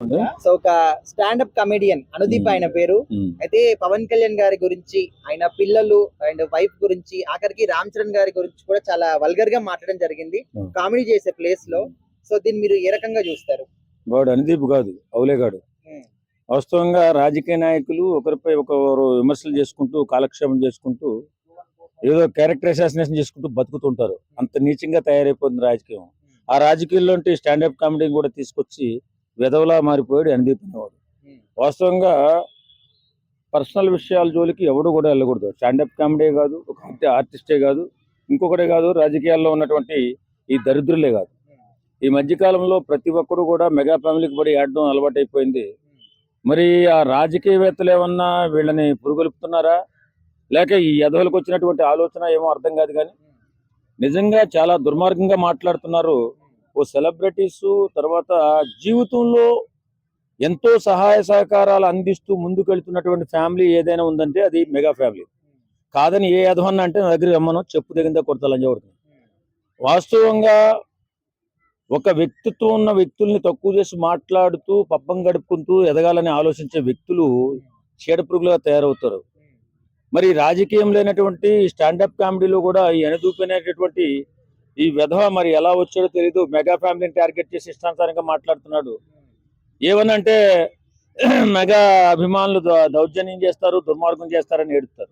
చెప్పండి. సో ఒక stand up comedian Anudeep ఆయన పేరు. అయితే పవన్ కళ్యాణ్ గారి గురించి, ఆయన పిల్లలు అండ్ వైఫ్ గురించి, ఆఖరికి రామ్ చరణ్ గారి గురించి కూడా చాలా వల్గర్ గా మాట్లాడడం జరిగింది కామెడీ చేసే ప్లేస్ లో. సో దీన్ని మీరు ఏ రకంగా చూస్తారు? వాడు అనుదీప్ కాదు, అవులేగాడు. వాస్తవంగా రాజకీయ నాయకులు ఒకరిపై ఒకరు విమర్శలు చేసుకుంటూ కాలక్షేపం చేసుకుంటూ ఏదో క్యారెక్టర్ అసాసినేషన్ చేసుకుంటూ బతుకుతుంటారు. అంత నీచంగా తయారైపోతుంది రాజకీయం. ఆ రాజకీయాల్లో స్టాండప్ కామెడీని కూడా తీసుకొచ్చి విధవలా మారిపోయాడు అనుదీప్ అనేవాడు. వాస్తవంగా పర్సనల్ విషయాల జోలికి ఎవడు కూడా వెళ్ళకూడదు. స్టాండప్ కామెడీ కాదు, ఒక ఆర్టిస్టే కాదు, ఇంకొకటే కాదు, రాజకీయాల్లో ఉన్నటువంటి ఈ దరిద్రులే కాదు. ఈ మధ్యకాలంలో ప్రతి ఒక్కరు కూడా మెగా ఫ్యామిలీకి పడి ఆడడం అలవాటైపోయింది. మరి ఆ రాజకీయవేత్తలు ఏమన్నా వీళ్ళని పురుగొలుపుతున్నారా, లేక ఈ ఎదవలకు వచ్చినటువంటి ఆలోచన ఏమో అర్థం కాదు. కానీ నిజంగా చాలా దుర్మార్గంగా మాట్లాడుతున్నారు. ఓ సెలబ్రిటీస్ తర్వాత జీవితంలో ఎంతో సహాయ సహకారాలు అందిస్తూ ముందుకెళ్తున్నటువంటి ఫ్యామిలీ ఏదైనా ఉందంటే అది మెగా ఫ్యామిలీ. కాదని ఏ ఎదవన్నా అంటే నా దగ్గర రమ్మను చెప్పు దిగిందా కొడతాలని చెబుతుంది. వాస్తవంగా ఒక వ్యక్తిత్వం ఉన్న వ్యక్తుల్ని తక్కువ చేసి మాట్లాడుతూ పబ్బం గడుపుకుంటూ ఎదగాలని ఆలోచించే వ్యక్తులు చీడపురుగులుగా తయారవుతారు. మరి రాజకీయం లేనటువంటి స్టాండప్ కామెడీలో కూడా ఈ ఎనదూపినటువంటి ఈ విధవ మరి ఎలా వచ్చాడో తెలీదు. మెగా ఫ్యామిలీని టార్గెట్ చేసి ఇష్టానుసారంగా మాట్లాడుతున్నాడు. ఏమనంటే మెగా అభిమానులు దౌర్జన్యం చేస్తారు, దుర్మార్గం చేస్తారని ఏడుస్తారు.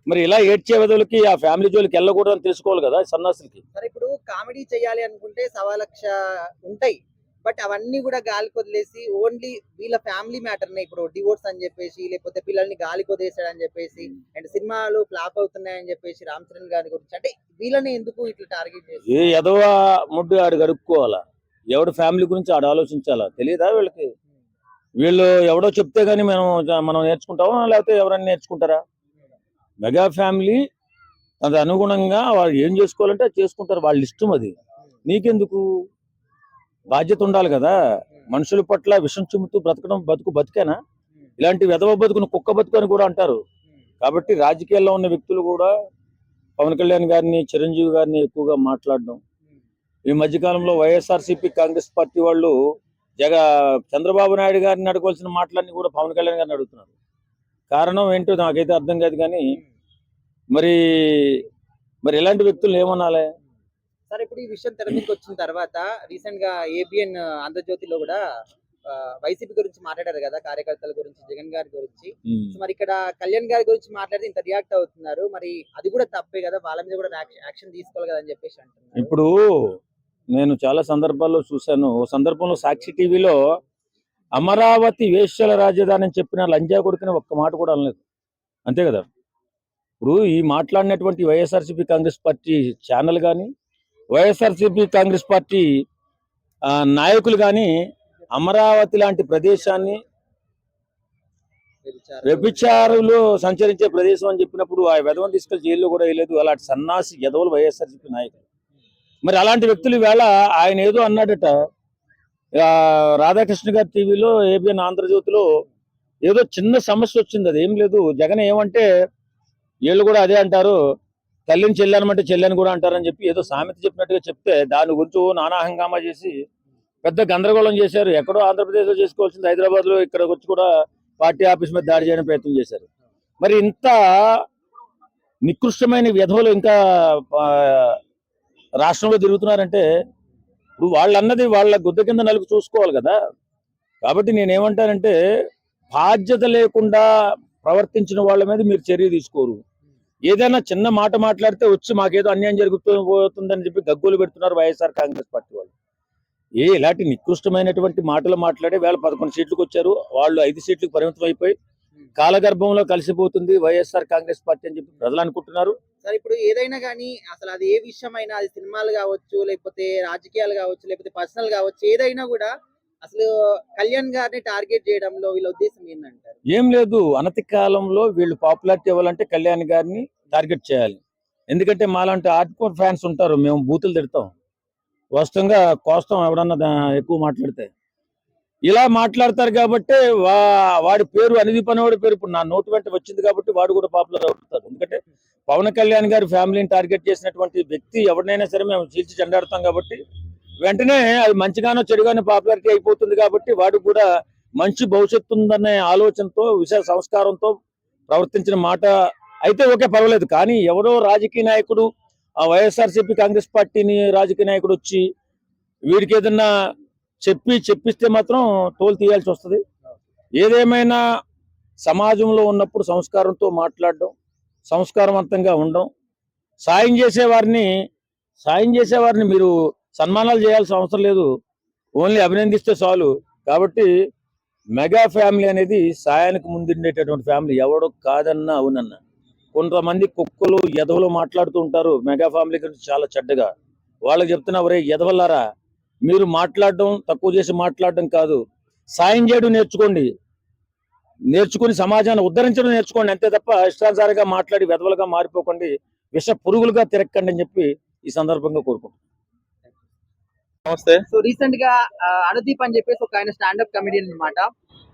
మరి ఇలా ఏడ్చే విధులకి ఆ ఫ్యామిలీ జోలికి వెళ్ళకూడదని తెలుసుకోవాలి కదా సన్నాసులకి. సరే, ఇప్పుడు కామెడీ చేయాలి అనుకుంటే 1,15,00,000 ఉంటాయి. బట్ అవన్నీ కూడా గాలికి వదిలేసి ఓన్లీ వీళ్ళ ఫ్యామిలీ మ్యాటర్ నే, ఇప్పుడు డివోర్స్ అని చెప్పేసి, లేకపోతే పిల్లల్ని గాలికి వదిలేసాడని చెప్పేసి, అండ్ సినిమాలు ఫ్లాప్ అవుతున్నాయని చెప్పేసి రామ్ చరణ్ గారి గురించి, అంటే వీళ్ళని ఎందుకు ఇట్లా టార్గెట్ చేసి? ఏ ఎదవ ముడ్డు ఆడు గడుపుకోవాలా? ఎవడు ఫ్యామిలీ గురించి ఆడు ఆలోచించాలా? తెలియదా వీళ్ళకి? వీళ్ళు ఎవడో చెప్తే గానీ మనం నేర్చుకుంటామా, లేకపోతే ఎవరైనా నేర్చుకుంటారా? మెగా ఫ్యామిలీ అది అనుగుణంగా వాళ్ళు ఏం చేసుకోవాలంటే అది చేసుకుంటారు, వాళ్ళ ఇష్టం. అది నీకెందుకు? బాధ్యత ఉండాలి కదా. మనుషుల పట్ల విషం చిమ్ముతూ బ్రతకడం బతుకేనా? ఇలాంటి వెధవ బతుకును కుక్క బతుకు అని కూడా అంటారు. కాబట్టి రాజకీయాల్లో ఉన్న వ్యక్తులు కూడా పవన్ కళ్యాణ్ గారిని, చిరంజీవి గారిని ఎక్కువగా మాట్లాడడం. ఈ మధ్యకాలంలో వైఎస్ఆర్సీపీ కాంగ్రెస్ పార్టీ వాళ్ళు చంద్రబాబు నాయుడు గారిని అడగవలసిన మాటలన్నీ కూడా పవన్ కళ్యాణ్ గారిని అడుగుతున్నారు. కారణం ఏంటో నాకైతే అర్థం కాదు. కానీ మరి ఇలాంటి వ్యక్తులు ఏమనాలి? సరే, ఇప్పుడు ఈ విషయం తెర మీదకి వచ్చిన తర్వాత రీసెంట్ గా ఏబిఎన్ ఆంధ్రజ్యోతిలో కూడా వైసీపీ గురించి మాట్లాడారు కదా, కార్యకర్తల గురించి, జగన్ గారి గురించి. మరి ఇక్కడ కళ్యాణ్ గారి గురించి మాట్లాడితే ఇంత రియాక్ట్ అవుతున్నారు. మరి అది కూడా తప్పే కదా, వాళ్ళ మీద కూడా యాక్షన్ తీసుకోవాలి కదా అని చెప్పేసి అంటున్నారు. ఇప్పుడు నేను చాలా సందర్భాల్లో చూశాను. ఓ సందర్భంలో సాక్షి టీవీలో అమరావతి వేశ్యల రాజధాని అని చెప్పిన లంజా కొడుకుని ఒక్క మాట కూడా అనలేదు. అంతే కదా. ఇప్పుడు ఈ మాట్లాడినటువంటి వైఎస్ఆర్సీపీ కాంగ్రెస్ పార్టీ ఛానల్ కానీ, వైఎస్ఆర్సీపీ కాంగ్రెస్ పార్టీ నాయకులు కానీ అమరావతి లాంటి ప్రదేశాన్ని వ్యభిచారులు సంచరించే ప్రదేశం అని చెప్పినప్పుడు ఆ విధవను తీసుకెళ్లి జైల్లో కూడా వేయలేదు. అలాంటి సన్నాసి ఎదవలు వైఎస్ఆర్సీపీ నాయకులు. మరి అలాంటి వ్యక్తులు ఈవేళ ఆయన ఏదో అన్నాడట రాధాకృష్ణ గారి టీవీలో, ఏబిఎన్ ఆంధ్రజ్యోతిలో ఏదో చిన్న సమస్య వచ్చింది. అది ఏం లేదు. జగన్ ఏమంటే వీళ్ళు కూడా అదే అంటారు, తల్లిని చెల్లెనమంటే చెల్లెని కూడా అంటారని చెప్పి ఏదో సామెత చెప్పినట్టుగా చెప్తే దాని గురించి నానా హంగామా చేసి పెద్ద గందరగోళం చేశారు. ఎక్కడో ఆంధ్రప్రదేశ్లో చేసుకోవాల్సింది హైదరాబాద్లో ఇక్కడికి వచ్చి కూడా పార్టీ ఆఫీస్ మీద దాడి చేయడానికి ప్రయత్నం చేశారు. మరి ఇంత నికృష్టమైన విధవలు ఇంకా రాష్ట్రంలో తిరుగుతున్నారంటే ఇప్పుడు వాళ్ళు అన్నది వాళ్ళ గుద్ద కింద నలుగు చూసుకోవాలి కదా. కాబట్టి నేనేమంటానంటే బాధ్యత లేకుండా ప్రవర్తించిన వాళ్ళ మీద మీరు చర్య తీసుకోరు. ఏదైనా చిన్న మాట మాట్లాడితే వచ్చి మాకేదో అన్యాయం జరుగుతుందని చెప్పి గగ్గోలు పెడుతున్నారు వైఎస్ఆర్ కాంగ్రెస్ పార్టీ వాళ్ళు. ఇలాంటి నికృష్టమైనటువంటి మాటలు మాట్లాడే వేళ 11 సీట్లకు వచ్చారు. వాళ్ళు 5 సీట్లకు పరిమితం అయిపోయి కాలగర్భంలో కలిసిపోతుంది వైఎస్ఆర్ కాంగ్రెస్ పార్టీ అని చెప్పి ప్రజలు అనుకుంటున్నారు. సరే, ఇప్పుడు ఏదైనా కానీ అసలు అది ఏ విషయమైనా, అది సినిమాలు కావచ్చు, లేకపోతే రాజకీయాలు కావచ్చు, లేకపోతే పర్సనల్ కావచ్చు, ఏదైనా కూడా అసలు కళ్యాణ్ గారిని టార్గెట్ చేయడంలో వీళ్ళ ఉద్దేశం ఏంటంటారు? ఏం లేదు. అనతి కాలంలో వీళ్ళు పాపులారిటీ ఇవ్వాలంటే కళ్యాణ్ గారిని టార్గెట్ చేయాలి. ఎందుకంటే మాలాంటి హార్డ్కోర్ ఫ్యాన్స్ ఉంటారు, మేము బూతులు తిడతాం, వాస్తవంగా కోస్తాం ఎవడన్నా ఎక్కువ మాట్లాడితే. ఇలా మాట్లాడతారు కాబట్టి వాడి పేరు అనుదీప్ అనేవాడి పేరు ఇప్పుడు నా నోటు వెంట వచ్చింది కాబట్టి వాడు కూడా పాపులర్ అవుతాడు. ఎందుకంటే పవన్ కళ్యాణ్ గారి ఫ్యామిలీని టార్గెట్ చేసినటువంటి వ్యక్తి ఎవరినైనా సరే మేము చీల్చి చెండాడుతాం కాబట్టి వెంటనే అది మంచిగానో చెడుగానో పాపులారిటీ అయిపోతుంది కాబట్టి వాడికి కూడా మంచి భవిష్యత్తు ఉందనే ఆలోచనతో విశేష సంస్కారంతో ప్రవర్తించిన మాట అయితే ఓకే పర్వాలేదు. కానీ ఎవరో రాజకీయ నాయకుడు ఆ వైఎస్ఆర్సీపీ కాంగ్రెస్ పార్టీని రాజకీయ నాయకుడు వచ్చి వీడికి ఏదన్నా చెప్పిస్తే మాత్రం తోలు తీయాల్సి వస్తుంది. ఏదేమైనా సమాజంలో ఉన్నప్పుడు సంస్కారంతో మాట్లాడడం, సంస్కారవంతంగా ఉండడం, సాయం చేసేవారిని మీరు సన్మానాలు చేయాల్సిన అవసరం లేదు, ఓన్లీ అభినందిస్తే చాలు. కాబట్టి మెగా ఫ్యామిలీ అనేది సాయానికి ముందుండేటటువంటి ఫ్యామిలీ. ఎవడో కాదన్నా అవునన్నా. కొంతమంది కుక్కలు ఎదవలు మాట్లాడుతూ ఉంటారు మెగా ఫ్యామిలీ గురించి చాలా చెడ్డగా. వాళ్ళకి చెప్తున్నా, ఒరే ఎదవల్లారా, మీరు మాట్లాడడం తక్కువ చేసి మాట్లాడడం కాదు, సాయం చేయడం నేర్చుకుని సమాజాన్ని ఉద్ధరించడం నేర్చుకోండి, అంతే తప్ప ఇష్టానుసారంగా మాట్లాడి వెధవలుగా మారిపోకండి, విష పురుగులుగా తిరక్కండి అని చెప్పి ఈ సందర్భంగా కోరుకుంటున్నాను. నమస్తే. సో రీసెంట్ గా అనుదీప్ అని చెప్పేసి ఒక ఆయన స్టాండప్ కమెడియన్ అన్నమాట.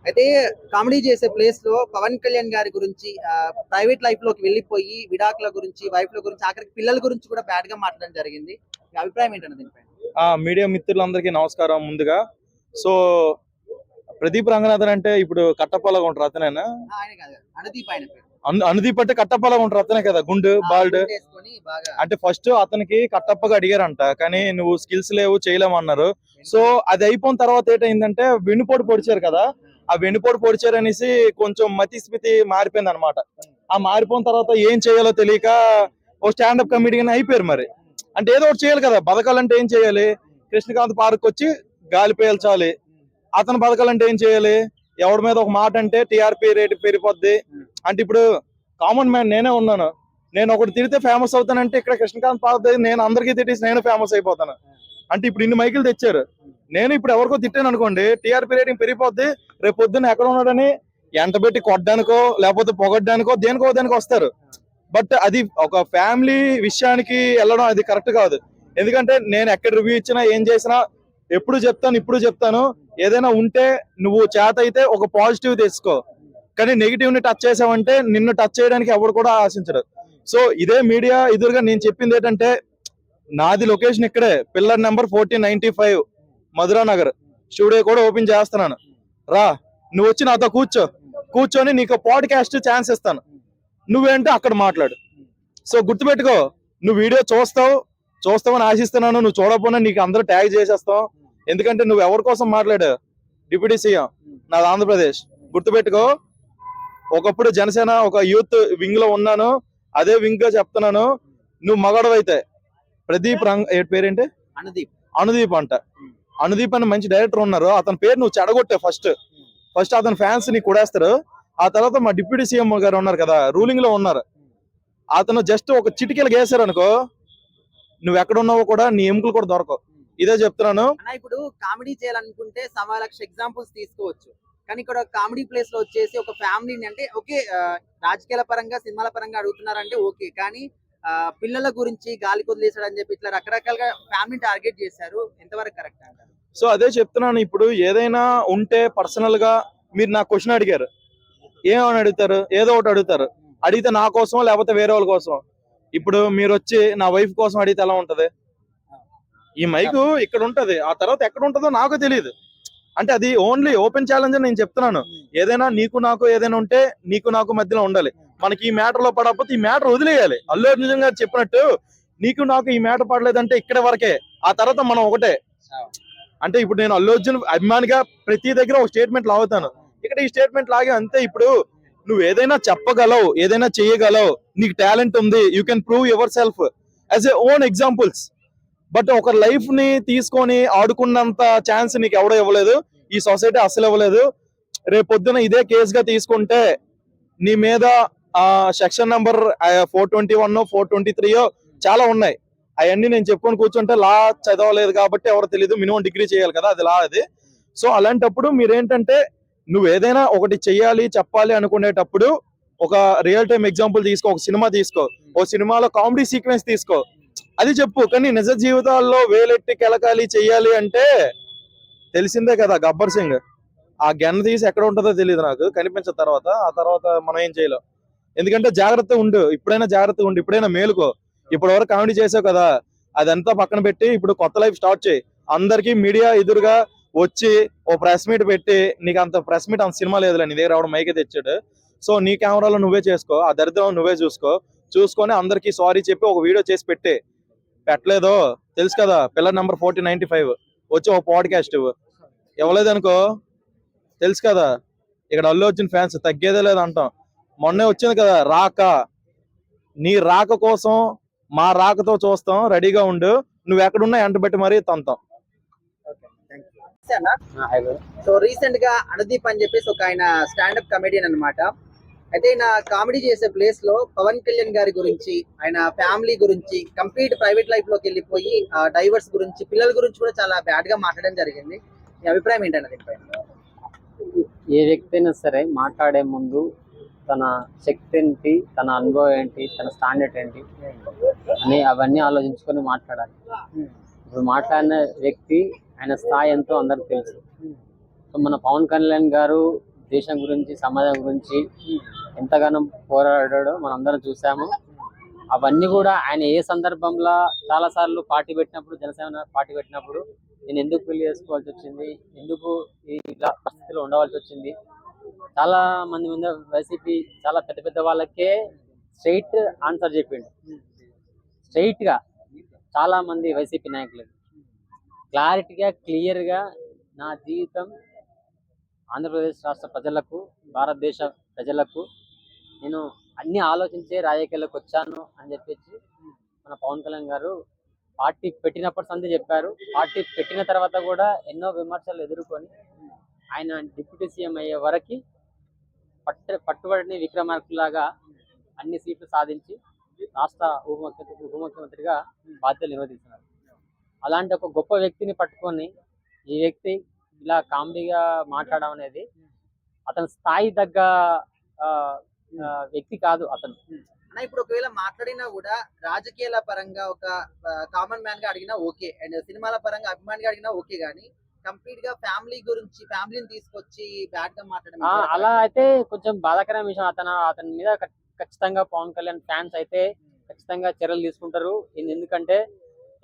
అయితే కామెడీ చేసే ప్లేస్ లో పవన్ కళ్యాణ్ గారి గురించి ప్రైవేట్ లైఫ్ లోకి వెళ్ళిపోయి విడాకుల గురించి, వైఫ్ ల గురించి, ఆఖరికి పిల్లల గురించి కూడా బ్యాడ్ గా మాట్లాడడం జరిగింది. మీ అభిప్రాయం ఏంటన్న దీనిపై? మీడియా మిత్రులందరికీ నమస్కారం. ముందుగా సో ప్రదీప్ రంగనాథన్ అంటే ఇప్పుడు కట్టప్పలాగా ఉంటారు అతనేనా? ఆయన కాదు, అనుదీప్ ఆయన పేరు. అనుదీప్ అంటే కట్టప్పలాగా ఉంటారు అతనే కదా, గుండు బాల్డ్. వేసుకొని బాగా అంటే ఫస్ట్ అతనికి కట్టప్పగా అడిగారంట, కానీ నువ్వు స్కిల్స్ లేవు చేయలేము అన్నారు. సో అది అయిపోయిన తర్వాత ఏంటైందంటే వెన్నుపోటు పొడిచారు కదా, ఆ వెన్నుపోటు పొడిచారు అనేసి కొంచెం మతిస్థితి మారిపోయింది అనమాట. ఆ మారిపోయిన తర్వాత ఏం చేయాలో తెలియక ఓ స్టాండప్ కమెడియన్ అయిపోయారు. మరి అంటే ఏదో ఒకటి చేయాలి కదా, బతకాలంటే ఏం చేయాలి? కృష్ణకాంత్ పార్క్ వచ్చి గాలి పేల్చాలి. అతను బతకాలంటే ఏం చేయాలి? ఎవరి మీద ఒక మాట అంటే టీఆర్పీ రేట్ పెరిగిపోద్ది. అంటే ఇప్పుడు కామన్ మ్యాన్ నేనే ఉన్నాను, నేను ఒకటి తిడితే ఫేమస్ అవుతానంటే ఇక్కడ కృష్ణకాంత్ పార్క్ నేను అందరికీ తిట్టేసి నేను ఫేమస్ అయిపోతాను. అంటే ఇప్పుడు ఇన్ని మైకులు తెచ్చారు, నేను ఇప్పుడు ఎవరికో తిట్టాను అనుకోండి, టీఆర్పీ రేటింగ్ పెరిగిపోద్ది. రేపు పొద్దున్న ఎక్కడ ఉన్నాడని ఎంటబెట్టి కొట్టడానికో లేకపోతే పొగడ్డానికో దేనికో వస్తారు. బట్ అది ఒక ఫ్యామిలీ విషయానికి వెళ్ళడం అది కరెక్ట్ కాదు. ఎందుకంటే నేను ఎక్కడ రివ్యూ ఇచ్చినా ఏం చేసినా ఇప్పుడు చెప్తాను, ఏదైనా ఉంటే నువ్వు చేత అయితే ఒక పాజిటివ్ తెచ్చుకో, కానీ నెగిటివ్ ని టచ్ చేసావంటే నిన్ను టచ్ చేయడానికి ఎవరు కూడా ఆశించరు. సో ఇదే మీడియా ఎదురుగా నేను చెప్పింది ఏంటంటే, నాది లొకేషన్ ఇక్కడే, pillar number 1495 Madhura Nagar. Studio కూడా ఓపెన్ చేస్తున్నాను, రా, నువ్వు వచ్చి నాతో కూర్చొని నీకు పాడ్కాస్ట్ ఛాన్స్ ఇస్తాను, నువ్వేంటే అక్కడ మాట్లాడు. సో గుర్తుపెట్టుకో, నువ్వు వీడియో చూస్తావని ఆశిస్తున్నాను, నువ్వు చూడకపోయినా నీకు అందరూ ట్యాగ్ చేసేస్తాం. ఎందుకంటే నువ్వు ఎవరి కోసం మాట్లాడావు? డిప్యూటీ సీఎం నాది ఆంధ్రప్రదేశ్. గుర్తుపెట్టుకో, ఒకప్పుడు జనసేన ఒక యూత్ వింగ్ లో ఉన్నాను, అదే వింగ్ గా చెప్తున్నాను. నువ్వు మగడవైతే ప్రదీప్ పేరేంటి? అనుదీప్ అంట. అనుదీప్ అని మంచి డైరెక్టర్ ఉన్నారు, అతని పేరు నువ్వు చెడగొట్టే. ఫస్ట్ అతని ఫ్యాన్స్ ని కొడేస్తారు. ఆ తర్వాత మా డిప్యూటీ సీఎం గారు ఉన్నారు కదా, రూలింగ్ లో ఉన్నారు, అతను జస్ట్ ఒక చిటికెలు వేసారు అనుకో, నువ్వు ఎక్కడ ఉన్నావో కూడా నీ ఎముకలు కూడా దొరకవు. ఇదే చెప్తున్నాను. ఇప్పుడు కామెడీ చేయాలనుకుంటే 1,00,000 ఎగ్జాంపుల్స్ తీసుకోవచ్చు, కానీ ఇక్కడ కామెడీ ప్లేస్ లో వచ్చేసి ఒక ఫ్యామిలీని అంటే ఓకే, రాజకీయాల పరంగా సినిమాల పరంగా అడుగుతున్నారంటే ఓకే, కానీ పిల్లల గురించి గాలి కొదిలేసాడు అని చెప్పి ఇట్లా రకరకాలుగా ఫ్యామిలీ టార్గెట్ చేశారు. ఎంతవరకు కరెక్ట్ అంటారు? సో అదే చెప్తున్నాను, ఇప్పుడు ఏదైనా ఉంటే పర్సనల్ గా మీరు నా క్వశ్చన్ అడిగారు, ఏమని అడుగుతారు? ఏదో ఒకటి అడుగుతారు. అడిగితే నా కోసం లేకపోతే వేరే వాళ్ళ కోసం. ఇప్పుడు మీరు వచ్చి నా వైఫ్ కోసం అడిగితే ఎలా ఉంటది? ఈ మైకు ఇక్కడ ఉంటది, ఆ తర్వాత ఎక్కడ ఉంటుందో నాకు తెలియదు. అంటే అది ఓన్లీ ఓపెన్ ఛాలెంజ్ అని నేను చెప్తున్నాను. ఏదైనా నీకు నాకు ఏదైనా ఉంటే నీకు నాకు మధ్యలో ఉండాలి. మనకి ఈ మ్యాటర్ లో పడకపోతే ఈ మ్యాటర్ వదిలేయాలి. అల్లు అర్జున్ గారు చెప్పినట్టు నీకు నాకు ఈ మ్యాటర్ పడలేదంటే ఇక్కడ వరకే, ఆ తర్వాత మనం ఒకటే. అంటే ఇప్పుడు నేను అల్లు అర్జున్ అభిమానిగా ప్రతి దగ్గర ఒక స్టేట్మెంట్ లాగుతాను, ఇక్కడ ఈ స్టేట్మెంట్ లాగే అంతే. ఇప్పుడు నువ్వు ఏదైనా చెప్పగలవు, ఏదైనా చేయగలవు, నీకు టాలెంట్ ఉంది, you can prove your self as a own examples. But ఒక లైఫ్ ని తీసుకొని ఆడుకున్నంత ఛాన్స్ నీకు ఎవడో ఇవ్వలేదు, ఈ సొసైటీ అసలు ఇవ్వలేదు. రేపు పొద్దున ఇదే కేసుగా తీసుకుంటే నీ మీద సెక్షన్ నెంబర్ 421 423 చాలా ఉన్నాయి. అవన్నీ నేను చెప్పుకొని కూర్చుంటే లా చదవలేదు కాబట్టి ఎవరు తెలియదు, మినిమం డిగ్రీ చేయాలి కదా, అది లా అది. సో అలాంటప్పుడు మీరేంటంటే, నువ్వు ఏదైనా ఒకటి చెయ్యాలి చెప్పాలి అనుకునేటప్పుడు ఒక రియల్ టైమ్ ఎగ్జాంపుల్ తీసుకో, ఒక సినిమా తీసుకో, ఓ సినిమాలో కామెడీ సీక్వెన్స్ తీసుకో, అది చెప్పు. కానీ నిజ జీవితాల్లో వేలెట్టి కెలకాలి చెయ్యాలి అంటే తెలిసిందే కదా, గబ్బర్ సింగ్ ఆ గెన్న తీసి ఎక్కడ ఉంటుందో తెలియదు నాకు, కనిపించిన తర్వాత ఆ తర్వాత మనం ఏం చేయలేం. ఎందుకంటే జాగ్రత్త ఉండు, ఇప్పుడైనా జాగ్రత్త ఉండు, ఇప్పుడైనా మేలుకో. ఇప్పటి వరకు కామెడీ చేసావు కదా, అదంతా పక్కన పెట్టి ఇప్పుడు కొత్త లైఫ్ స్టార్ట్ చేయి. అందరికి మీడియా ఎదురుగా వచ్చి ఓ ప్రెస్ మీట్ పెట్టి, నీకు అంత ప్రెస్ మీట్ అంత సినిమా లేదులే, నీ దగ్గర రావడం మైకే తెచ్చాడు, సో నీ కెమెరాలో నువ్వే చేసుకో, ఆ దరిద్రం నువ్వే చూసుకొని అందరికి సారీ చెప్పి ఒక వీడియో చేసి పెట్టలేదో తెలుసు కదా, పిల్లర్ నెంబర్ 4095 వచ్చి ఒక పాడ్కాస్ట్ ఇవ్వలేదనుకో తెలుసు కదా, ఇక్కడ అల్లు అర్జున్ ఫ్యాన్స్ తగ్గేదే లేదు అంటాం. మొన్నే వచ్చింది కదా రాక, నీ రాక కోసం మా రాకతో చూస్తాం, రెడీగా ఉండు, నువ్వు ఎక్కడున్నా ఎంటబెట్టి మరీ తంతాం. సో రీసెంట్ గా అనుదీప్ అని చెప్పేసి ఒక ఆయన స్టాండప్ కమెడియన్ అన్నమాట. అయితే ఆయన కామెడీ చేసే ప్లేస్ లో పవన్ కళ్యాణ్ గారి గురించి, ఆయన ఫ్యామిలీ గురించి, కంప్లీట్ ప్రైవేట్ లైఫ్ లోకి వెళ్ళిపోయి డైవర్స్ గురించి, పిల్లల గురించి కూడా చాలా బ్యాడ్ గా మాట్లాడడం జరిగింది. మీ అభిప్రాయం ఏంటంటే దీనిపైన? ఏ వ్యక్తి అయినా సరే మాట్లాడే ముందు తన శక్తి ఏంటి, తన అనుభవం ఏంటి, తన స్టాండర్డ్ ఏంటి అని అవన్నీ ఆలోచించుకొని మాట్లాడాలి. ఇప్పుడు మాట్లాడిన వ్యక్తి ఆయన స్థాయి ఎంతో అందరికి తెలుసు. సో మన పవన్ కళ్యాణ్ గారు దేశం గురించి, సమాజం గురించి ఎంతగానో పోరాడాడో మనం అందరం చూసాము. అవన్నీ కూడా ఆయన ఏ సందర్భంలో చాలా సార్లు పార్టీ పెట్టినప్పుడు, జనసేన పార్టీ పెట్టినప్పుడు నేను ఎందుకు పెళ్లి చేసుకోవాల్సి వచ్చింది, ఎందుకు ఇలా పరిస్థితిలో ఉండవలసి వచ్చింది, చాలా మంది మీద వైసీపీ చాలా పెద్ద పెద్ద వాళ్ళకే స్ట్రైట్ ఆన్సర్ చెప్పిండు. స్ట్రైట్ గా చాలా మంది వైసీపీ నాయకులకు క్లారిటీగా, క్లియర్ గా నా జీవితం ఆంధ్రప్రదేశ్ రాష్ట్ర ప్రజలకు, భారతదేశ ప్రజలకు నేను అన్ని ఆలోచించే రాజకీయాలకు వచ్చాను అని చెప్పేసి మన పవన్ కళ్యాణ్ గారు పార్టీ పెట్టినప్పటి సంది చెప్పారు. పార్టీ పెట్టిన తర్వాత కూడా ఎన్నో విమర్శలు ఎదుర్కొని ఆయన డిప్యూటీ సీఎం అయ్యే వరకు పట్టుబడిని విక్రమార్కులాగా అన్ని సీట్లు సాధించి రాష్ట్ర ఉప ముఖ్యమంత్రిగా బాధ్యతలు నిర్వహిస్తున్నారు. అలాంటి ఒక గొప్ప వ్యక్తిని పట్టుకొని ఈ వ్యక్తి ఇలా కామెడీగా మాట్లాడడం అనేది అతని స్థాయి తగ్గ వ్యక్తి కాదు అతను. ఇప్పుడు ఒకవేళ మాట్లాడినా కూడా రాజకీయాల పరంగా ఒక కామన్ మ్యాన్ గా అడిగినా ఓకే, అండ్ సినిమాల పరంగా అభిమానిగా అడిగినా ఓకే, గానీ కంప్లీట్ గా ఫ్యామిలీ గురించి, ఫ్యామిలీని తీసుకొచ్చి బ్యాడ్ గా మాట్లాడడం అలా అయితే కొంచెం బాధాకరమైన విషయం. అతని మీద ఖచ్చితంగా పవన్ కళ్యాణ్ ఫ్యాన్స్ అయితే ఖచ్చితంగా చర్యలు తీసుకుంటారు. ఎందుకంటే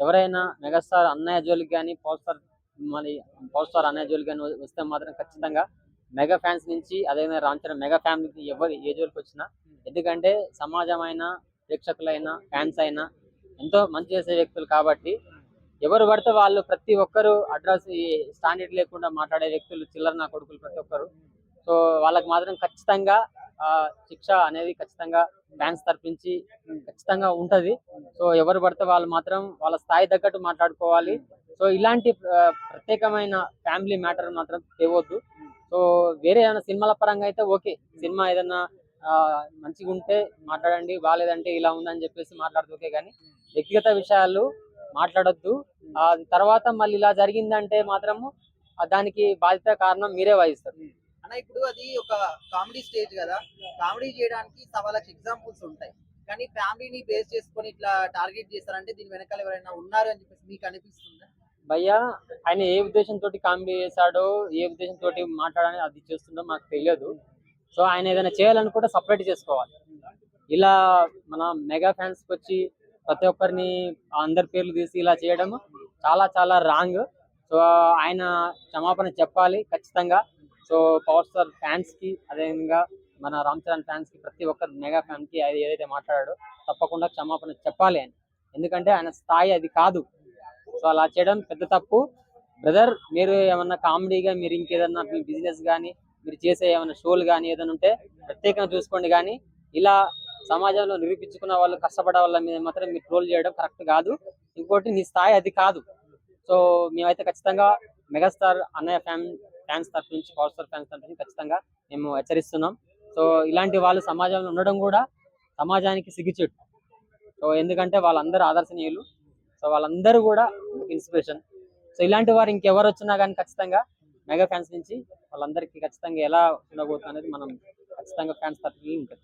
ఎవరైనా మెగాస్టార్ అన్నయ్య జోలికి కానీ, పవర్ స్టార్ అన్నయ్య జోలికి కానీ వస్తే మాత్రం ఖచ్చితంగా మెగా ఫ్యాన్స్ నుంచి, అదేవిధంగా రామ్ చరణ్ మెగా ఫ్యామిలీకి ఎవరు ఏ జోలికి వచ్చినా, ఎందుకంటే సమాజమైనా, ప్రేక్షకులైనా, ఫ్యాన్స్ అయినా ఎంతో మంచి చేసే వ్యక్తులు కాబట్టి ఎవరు పడితే వాళ్ళు, ప్రతి ఒక్కరు అడ్రస్ స్టాండర్డ్ లేకుండా మాట్లాడే వ్యక్తులు, చిల్లర నా కొడుకులు ప్రతి ఒక్కరు. సో వాళ్ళకి మాత్రం ఖచ్చితంగా శిక్ష అనేది ఖచ్చితంగా ఫ్యాన్స్ తరపించి ఖచ్చితంగా ఉంటది. సో ఎవరు పడితే వాళ్ళు మాత్రం వాళ్ళ స్థాయి తగ్గట్టు మాట్లాడుకోవాలి. సో ఇలాంటి ప్రత్యేకమైన ఫ్యామిలీ మ్యాటర్ మాత్రం తేవద్దు. సో వేరే ఏమైనా సినిమాల పరంగా అయితే ఓకే, సినిమా ఏదన్నా మంచిగా ఉంటే మాట్లాడండి, బాగాలేదంటే ఇలా ఉందని చెప్పేసి మాట్లాడుతూ, కానీ వ్యక్తిగత విషయాలు మాట్లాడొద్దు. తర్వాత మళ్ళీ ఇలా జరిగిందంటే మాత్రము దానికి బాధ్యత కారణం మీరే వహిస్తారు. అన్న ఇప్పుడు అది ఒక కామెడీ స్టేజ్ కదా, కామెడీ చేయడానికి సవాళ్ళకి ఎగ్జాంపుల్స్ ఉంటాయి, కానీ ఫ్యామిలీని బేస్ చేసుకొని ఇట్లా టార్గెట్ చేస్తారంటే దీని వెనకాల ఎవరైనా ఉన్నారు అని చెప్పేసి మీకు అనిపిస్తుందా? భయ్యా, ఆయన ఏ ఉద్దేశంతో కామెడీ చేశాడో, ఏ ఉద్దేశంతో మాట్లాడాలని అది చేస్తుండో మాకు తెలియదు. సో ఆయన ఏదైనా చేయాలనుకుంటే సపరేట్ చేసుకోవాలి. ఇలా మన మెగా ఫ్యాన్స్ కి వచ్చి ప్రతి ఒక్కరిని అందరి పేర్లు తీసి ఇలా చేయడం చాలా చాలా రాంగ్. సో ఆయన క్షమాపణ చెప్పాలి ఖచ్చితంగా. సో పవర్ స్టార్ ఫ్యాన్స్ కి, అదేవిధంగా మన రామ్ చరణ్ ఫ్యాన్స్ కి, ప్రతి ఒక్కరు మెగా ఫ్యాన్ కి ఏదైతే మాట్లాడాడో తప్పకుండా క్షమాపణ చెప్పాలి అని. ఎందుకంటే ఆయన స్థాయి అది కాదు. సో అలా చేయడం పెద్ద తప్పు. బ్రదర్, మీరు ఏమన్నా కామెడీగా, మీరు ఇంకేదన్నా మీ బిజినెస్ కానీ, మీరు చేసే ఏమైనా షోలు కానీ ఏదైనా ఉంటే ప్రత్యేకంగా చూసుకోండి, కానీ ఇలా సమాజంలో నిరూపించుకున్న వాళ్ళు, కష్టపడే వాళ్ళ మీద మాత్రం మీరు ట్రోల్ చేయడం కరెక్ట్ కాదు. ఇంకోటి, నీ స్థాయి అది కాదు. సో మేమైతే ఖచ్చితంగా మెగాస్టార్ అన్నయ్య ఫ్యాన్స్ తరఫు నుంచి, పవర్ స్టార్ ఫ్యాన్స్ తరఫు నుంచి ఖచ్చితంగా మేము హెచ్చరిస్తున్నాం. సో ఇలాంటి వాళ్ళు సమాజంలో ఉండడం కూడా సమాజానికి సిగ్గుచేటు. సో ఎందుకంటే వాళ్ళందరూ ఆదర్శనీయులు. సో వాళ్ళందరూ కూడా ఇన్స్పిరేషన్. సో ఇలాంటి వారు ఇంకెవరు వచ్చినా కానీ ఖచ్చితంగా మెగా ఫ్యాన్స్ నుంచి వాళ్ళందరికీ ఖచ్చితంగా ఎలా ఉండబోతుంది అనేది మనం ఖచ్చితంగా ఫ్యాన్స్ తరఫు ఉంటుంది.